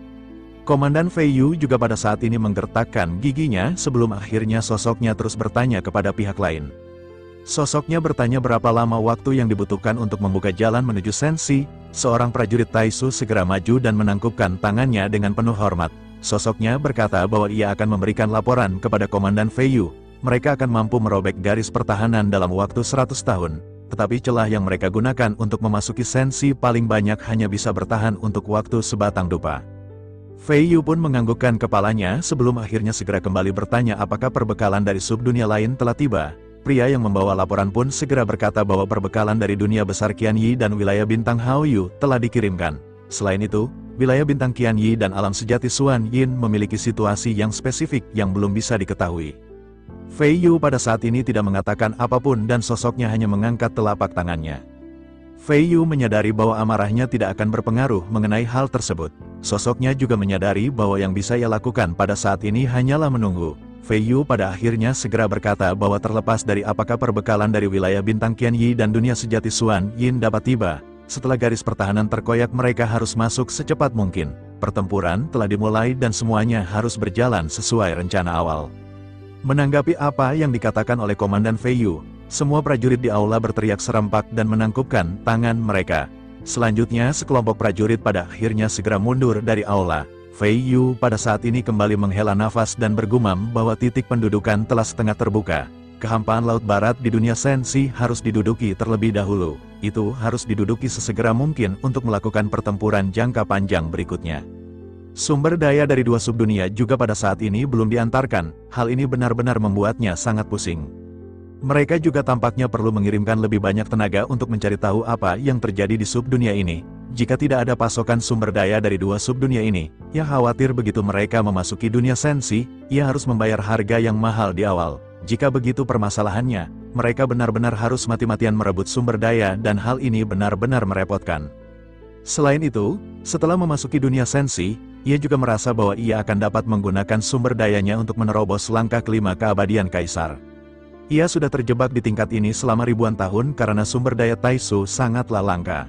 Komandan Fei Yu juga pada saat ini menggertakkan giginya sebelum akhirnya sosoknya terus bertanya kepada pihak lain. Sosoknya bertanya berapa lama waktu yang dibutuhkan untuk membuka jalan menuju Sensi. Seorang prajurit Taisu segera maju dan menangkupkan tangannya dengan penuh hormat. Sosoknya berkata bahwa ia akan memberikan laporan kepada Komandan Fei Yu. Mereka akan mampu merobek garis pertahanan dalam waktu 100 tahun. Tetapi celah yang mereka gunakan untuk memasuki Sensi paling banyak hanya bisa bertahan untuk waktu sebatang dupa. Fei Yu pun menganggukkan kepalanya sebelum akhirnya segera kembali bertanya apakah perbekalan dari subdunia lain telah tiba. Pria yang membawa laporan pun segera berkata bahwa perbekalan dari dunia besar Qianyi dan wilayah bintang Haoyu telah dikirimkan. Selain itu, wilayah bintang Qianyi dan alam sejati Xuan Yin memiliki situasi yang spesifik yang belum bisa diketahui. Fei Yu pada saat ini tidak mengatakan apapun dan sosoknya hanya mengangkat telapak tangannya. Fei Yu menyadari bahwa amarahnya tidak akan berpengaruh mengenai hal tersebut. Sosoknya juga menyadari bahwa yang bisa ia lakukan pada saat ini hanyalah menunggu. Fei Yu pada akhirnya segera berkata bahwa terlepas dari apakah perbekalan dari wilayah bintang Qianyi dan dunia sejati Xuan Yin dapat tiba, setelah garis pertahanan terkoyak mereka harus masuk secepat mungkin. Pertempuran telah dimulai dan semuanya harus berjalan sesuai rencana awal. Menanggapi apa yang dikatakan oleh Komandan Fei Yu, semua prajurit di aula berteriak serempak dan menangkupkan tangan mereka. Selanjutnya sekelompok prajurit pada akhirnya segera mundur dari aula. Fei Yu pada saat ini kembali menghela nafas dan bergumam bahwa titik pendudukan telah setengah terbuka. Kehampaan Laut Barat di dunia Sensi harus diduduki terlebih dahulu. Itu harus diduduki sesegera mungkin untuk melakukan pertempuran jangka panjang berikutnya. Sumber daya dari dua subdunia juga pada saat ini belum diantarkan. Hal ini benar-benar membuatnya sangat pusing. Mereka juga tampaknya perlu mengirimkan lebih banyak tenaga untuk mencari tahu apa yang terjadi di subdunia ini. Jika tidak ada pasokan sumber daya dari dua subdunia ini, ia khawatir begitu mereka memasuki dunia Sensi, ia harus membayar harga yang mahal di awal. Jika begitu permasalahannya, mereka benar-benar harus mati-matian merebut sumber daya dan hal ini benar-benar merepotkan. Selain itu, setelah memasuki dunia Sensi, ia juga merasa bahwa ia akan dapat menggunakan sumber dayanya untuk menerobos langkah kelima keabadian Kaisar. Ia sudah terjebak di tingkat ini selama ribuan tahun karena sumber daya Taisu sangatlah langka.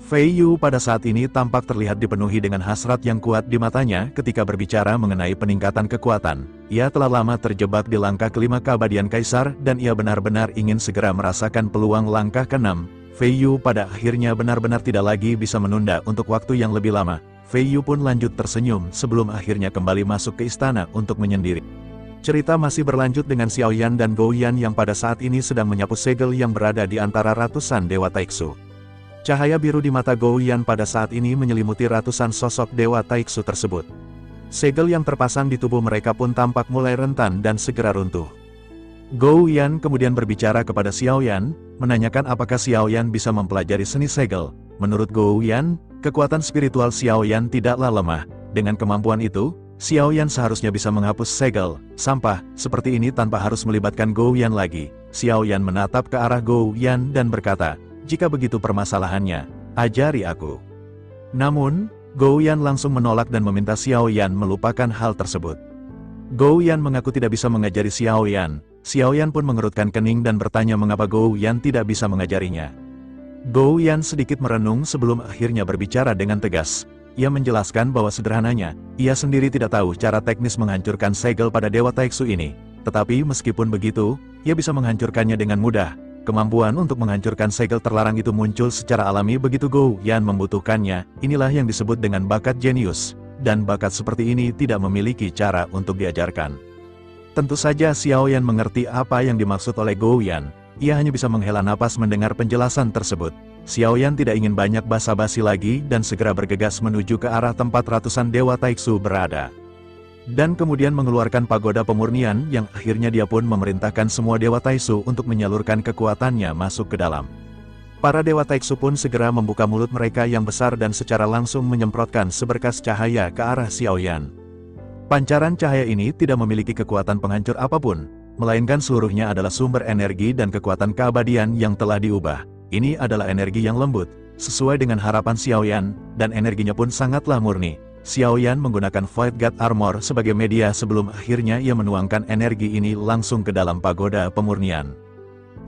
Fei Yu pada saat ini tampak terlihat dipenuhi dengan hasrat yang kuat di matanya ketika berbicara mengenai peningkatan kekuatan. Ia telah lama terjebak di langkah kelima keabadian Kaisar dan ia benar-benar ingin segera merasakan peluang langkah keenam. Fei Yu pada akhirnya benar-benar tidak lagi bisa menunda untuk waktu yang lebih lama. Fei Yu pun lanjut tersenyum sebelum akhirnya kembali masuk ke istana untuk menyendiri. Cerita masih berlanjut dengan Xiao Yan dan Gou Yan yang pada saat ini sedang menyapu segel yang berada di antara ratusan dewa Taiksu. Cahaya biru di mata Gou Yan pada saat ini menyelimuti ratusan sosok dewa Taiksu tersebut. Segel yang terpasang di tubuh mereka pun tampak mulai rentan dan segera runtuh. Gou Yan kemudian berbicara kepada Xiao Yan, menanyakan apakah Xiao Yan bisa mempelajari seni segel. Menurut Gou Yan, kekuatan spiritual Xiao Yan tidaklah lemah. Dengan kemampuan itu, Xiao Yan seharusnya bisa menghapus segel, sampah, seperti ini tanpa harus melibatkan Gou Yan lagi. Xiao Yan menatap ke arah Gou Yan dan berkata, "Jika begitu permasalahannya, ajari aku." Namun, Gou Yan langsung menolak dan meminta Xiao Yan melupakan hal tersebut. Gou Yan mengaku tidak bisa mengajari Xiao Yan. Xiao Yan pun mengerutkan kening dan bertanya mengapa Gou Yan tidak bisa mengajarinya. Gou Yan sedikit merenung sebelum akhirnya berbicara dengan tegas. Ia menjelaskan bahwa sederhananya, ia sendiri tidak tahu cara teknis menghancurkan segel pada Dewa Taiksu ini. Tetapi meskipun begitu, ia bisa menghancurkannya dengan mudah. Kemampuan untuk menghancurkan segel terlarang itu muncul secara alami begitu Gou Yan membutuhkannya. Inilah yang disebut dengan bakat jenius. Dan bakat seperti ini tidak memiliki cara untuk diajarkan. Tentu saja Xiao Yan mengerti apa yang dimaksud oleh Gou Yan. Ia hanya bisa menghela napas mendengar penjelasan tersebut. Xiao Yan tidak ingin banyak basa-basi lagi dan segera bergegas menuju ke arah tempat ratusan Dewa Taiksu berada. Dan kemudian mengeluarkan pagoda pemurnian yang akhirnya dia pun memerintahkan semua Dewa Taiksu untuk menyalurkan kekuatannya masuk ke dalam. Para Dewa Taiksu pun segera membuka mulut mereka yang besar dan secara langsung menyemprotkan seberkas cahaya ke arah Xiao Yan. Pancaran cahaya ini tidak memiliki kekuatan penghancur apapun, melainkan seluruhnya adalah sumber energi dan kekuatan keabadian yang telah diubah. Ini adalah energi yang lembut, sesuai dengan harapan Xiao Yan, dan energinya pun sangatlah murni. Xiao Yan menggunakan Void God Armor sebagai media sebelum akhirnya ia menuangkan energi ini langsung ke dalam pagoda pemurnian.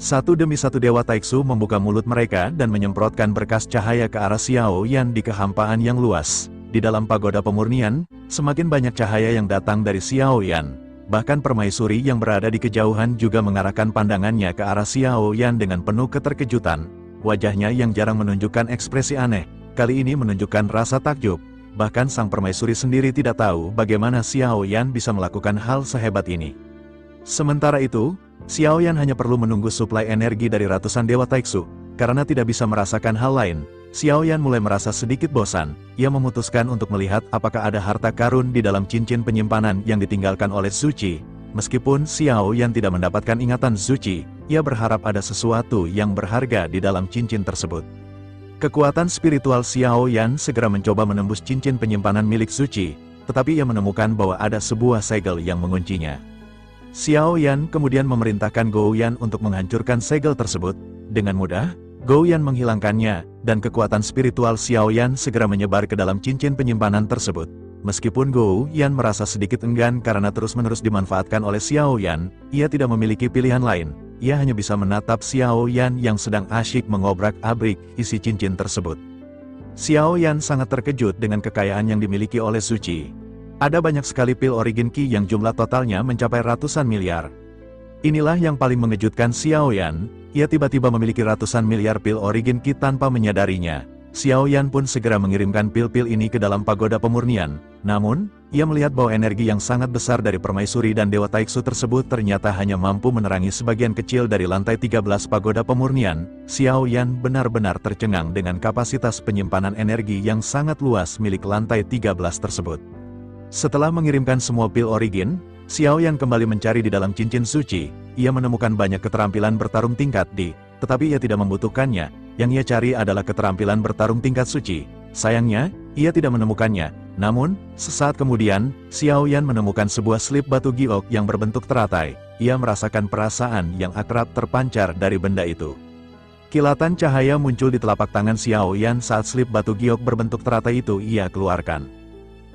Satu demi satu Dewa Taiksu membuka mulut mereka dan menyemprotkan berkas cahaya ke arah Xiao Yan di kehampaan yang luas. Di dalam pagoda pemurnian, semakin banyak cahaya yang datang dari Xiao Yan. Bahkan permaisuri yang berada di kejauhan juga mengarahkan pandangannya ke arah Xiao Yan dengan penuh keterkejutan. Wajahnya yang jarang menunjukkan ekspresi aneh, kali ini menunjukkan rasa takjub. Bahkan sang permaisuri sendiri tidak tahu bagaimana Xiao Yan bisa melakukan hal sehebat ini. Sementara itu, Xiao Yan hanya perlu menunggu suplai energi dari ratusan Dewa Taiksu. Karena tidak bisa merasakan hal lain, Xiao Yan mulai merasa sedikit bosan. Ia memutuskan untuk melihat apakah ada harta karun di dalam cincin penyimpanan yang ditinggalkan oleh Zuci. Meskipun Xiao Yan tidak mendapatkan ingatan Zuci, ia berharap ada sesuatu yang berharga di dalam cincin tersebut. Kekuatan spiritual Xiao Yan segera mencoba menembus cincin penyimpanan milik Zuci, tetapi ia menemukan bahwa ada sebuah segel yang menguncinya. Xiao Yan kemudian memerintahkan Gou Yan untuk menghancurkan segel tersebut. Dengan mudah, Gou Yan menghilangkannya, dan kekuatan spiritual Xiao Yan segera menyebar ke dalam cincin penyimpanan tersebut. Meskipun Gou Yan merasa sedikit enggan karena terus-menerus dimanfaatkan oleh Xiao Yan, ia tidak memiliki pilihan lain. Ia hanya bisa menatap Xiao Yan yang sedang asyik mengobrak-abrik isi cincin tersebut. Xiao Yan sangat terkejut dengan kekayaan yang dimiliki oleh Zuci. Ada banyak sekali pil origin Qi yang jumlah totalnya mencapai ratusan miliar. Inilah yang paling mengejutkan Xiao Yan, ia tiba-tiba memiliki ratusan miliar pil origin Qi tanpa menyadarinya. Xiao Yan pun segera mengirimkan pil-pil ini ke dalam pagoda pemurnian. Namun, ia melihat bahwa energi yang sangat besar dari permaisuri dan Dewa Taiksu tersebut ternyata hanya mampu menerangi sebagian kecil dari lantai 13 pagoda pemurnian. Xiao Yan benar-benar tercengang dengan kapasitas penyimpanan energi yang sangat luas milik lantai 13 tersebut. Setelah mengirimkan semua pil origin, Xiao Yan kembali mencari di dalam cincin suci. Ia menemukan banyak keterampilan bertarung tingkat D, tetapi ia tidak membutuhkannya. Yang ia cari adalah keterampilan bertarung tingkat suci. Sayangnya, ia tidak menemukannya. Namun, sesaat kemudian, Xiao Yan menemukan sebuah slip batu giok yang berbentuk teratai. Ia merasakan perasaan yang akrab terpancar dari benda itu. Kilatan cahaya muncul di telapak tangan Xiao Yan saat slip batu giok berbentuk teratai itu ia keluarkan.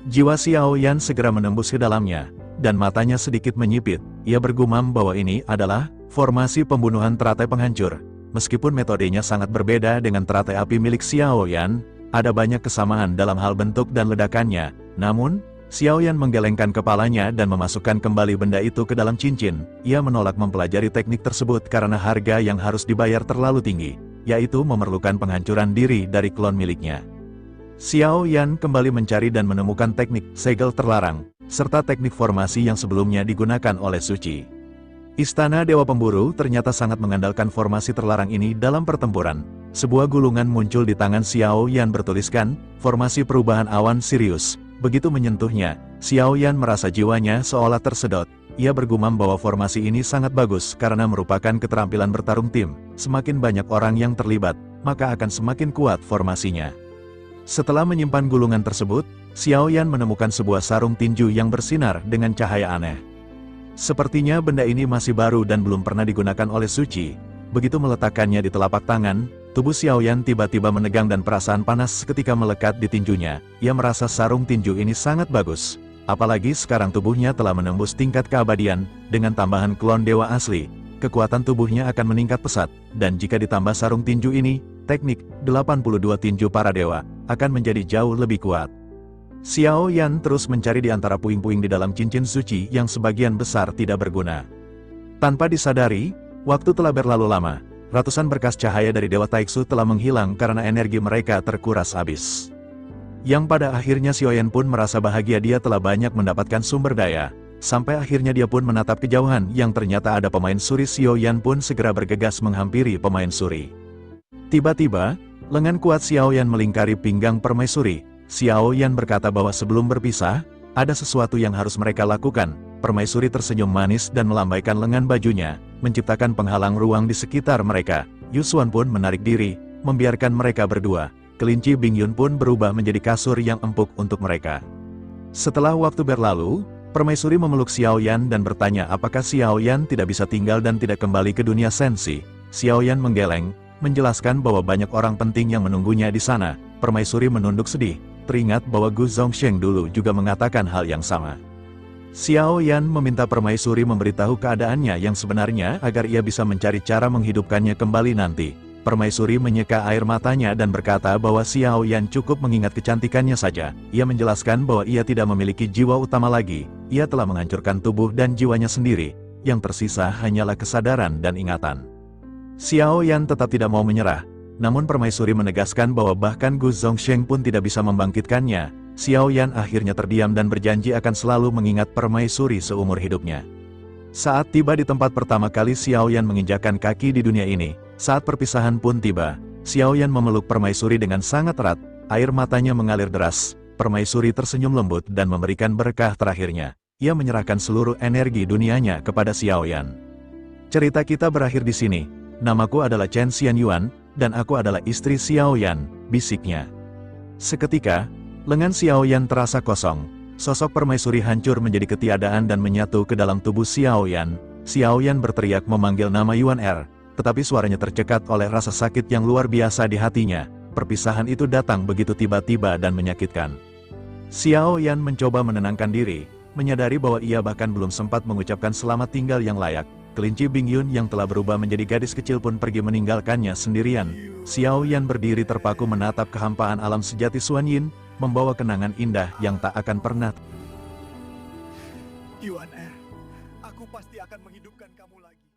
Jiwa Xiao Yan segera menembus ke dalamnya, dan matanya sedikit menyipit. Ia bergumam bahwa ini adalah formasi pembunuhan teratai penghancur. Meskipun metodenya sangat berbeda dengan teratai api milik Xiao Yan, ada banyak kesamaan dalam hal bentuk dan ledakannya. Namun, Xiao Yan menggelengkan kepalanya dan memasukkan kembali benda itu ke dalam cincin. Ia menolak mempelajari teknik tersebut karena harga yang harus dibayar terlalu tinggi, yaitu memerlukan penghancuran diri dari klon miliknya. Xiao Yan kembali mencari dan menemukan teknik segel terlarang, serta teknik formasi yang sebelumnya digunakan oleh Zuci. Istana Dewa Pemburu ternyata sangat mengandalkan formasi terlarang ini dalam pertempuran. Sebuah gulungan muncul di tangan Xiao Yan bertuliskan, formasi perubahan awan Sirius. Begitu menyentuhnya, Xiao Yan merasa jiwanya seolah tersedot. Ia bergumam bahwa formasi ini sangat bagus karena merupakan keterampilan bertarung tim. Semakin banyak orang yang terlibat, maka akan semakin kuat formasinya. Setelah menyimpan gulungan tersebut, Xiao Yan menemukan sebuah sarung tinju yang bersinar dengan cahaya aneh. Sepertinya benda ini masih baru dan belum pernah digunakan oleh Zuci. Begitu meletakkannya di telapak tangan, tubuh Xiao Yan tiba-tiba menegang dan perasaan panas seketika melekat di tinjunya. Ia merasa sarung tinju ini sangat bagus. Apalagi sekarang tubuhnya telah menembus tingkat keabadian, dengan tambahan klon dewa asli. Kekuatan tubuhnya akan meningkat pesat, dan jika ditambah sarung tinju ini, teknik 82 tinju para dewa akan menjadi jauh lebih kuat. Xiao Yan terus mencari di antara puing-puing di dalam cincin suci yang sebagian besar tidak berguna. Tanpa disadari, waktu telah berlalu lama. Ratusan berkas cahaya dari Dewa Taiksu telah menghilang karena energi mereka terkuras habis. Yang pada akhirnya Xiao pun merasa bahagia dia telah banyak mendapatkan sumber daya. Sampai akhirnya dia pun menatap kejauhan yang ternyata ada pemain suri. Xiao pun segera bergegas menghampiri pemain suri. Tiba-tiba, lengan kuat Xiao melingkari pinggang permaisuri. Xiao berkata bahwa sebelum berpisah, ada sesuatu yang harus mereka lakukan. Permaisuri tersenyum manis dan melambaikan lengan bajunya, menciptakan penghalang ruang di sekitar mereka. Yusuan pun menarik diri, membiarkan mereka berdua. Kelinci Bingyun pun berubah menjadi kasur yang empuk untuk mereka. Setelah waktu berlalu, permaisuri memeluk Xiao dan bertanya apakah Xiao tidak bisa tinggal dan tidak kembali ke dunia sensi. Xiao menggeleng, menjelaskan bahwa banyak orang penting yang menunggunya di sana. Permaisuri menunduk sedih, teringat bahwa Gu Zongsheng dulu juga mengatakan hal yang sama. Xiao meminta permaisuri memberitahu keadaannya yang sebenarnya agar ia bisa mencari cara menghidupkannya kembali nanti. Permaisuri menyeka air matanya dan berkata bahwa Xiao cukup mengingat kecantikannya saja. Ia menjelaskan bahwa ia tidak memiliki jiwa utama lagi. Ia telah menghancurkan tubuh dan jiwanya sendiri. Yang tersisa hanyalah kesadaran dan ingatan. Xiao tetap tidak mau menyerah. Namun permaisuri menegaskan bahwa bahkan Gu Zongsheng pun tidak bisa membangkitkannya. Xiao akhirnya terdiam dan berjanji akan selalu mengingat permaisuri seumur hidupnya. Saat tiba di tempat pertama kali Xiao menginjakkan kaki di dunia ini, saat perpisahan pun tiba, Xiao memeluk permaisuri dengan sangat erat, air matanya mengalir deras. Permaisuri tersenyum lembut dan memberikan berkah terakhirnya. Ia menyerahkan seluruh energi dunianya kepada Xiao Cerita kita berakhir di sini. Namaku adalah Chen Xianyuan, dan aku adalah istri Xiao bisiknya. Seketika, lengan Xiao terasa kosong. Sosok permaisuri hancur menjadi ketiadaan dan menyatu ke dalam tubuh Xiao Xiao berteriak memanggil nama Yuan tetapi suaranya tercekat oleh rasa sakit yang luar biasa di hatinya. Perpisahan itu datang begitu tiba-tiba dan menyakitkan. Xiao mencoba menenangkan diri, menyadari bahwa ia bahkan belum sempat mengucapkan selamat tinggal yang layak. Kelinci Bingyun yang telah berubah menjadi gadis kecil pun pergi meninggalkannya sendirian. Xiao berdiri terpaku menatap kehampaan alam sejati Xuan Yin, membawa kenangan indah yang tak akan pernah. Yuan aku pasti akan menghidupkan kamu lagi.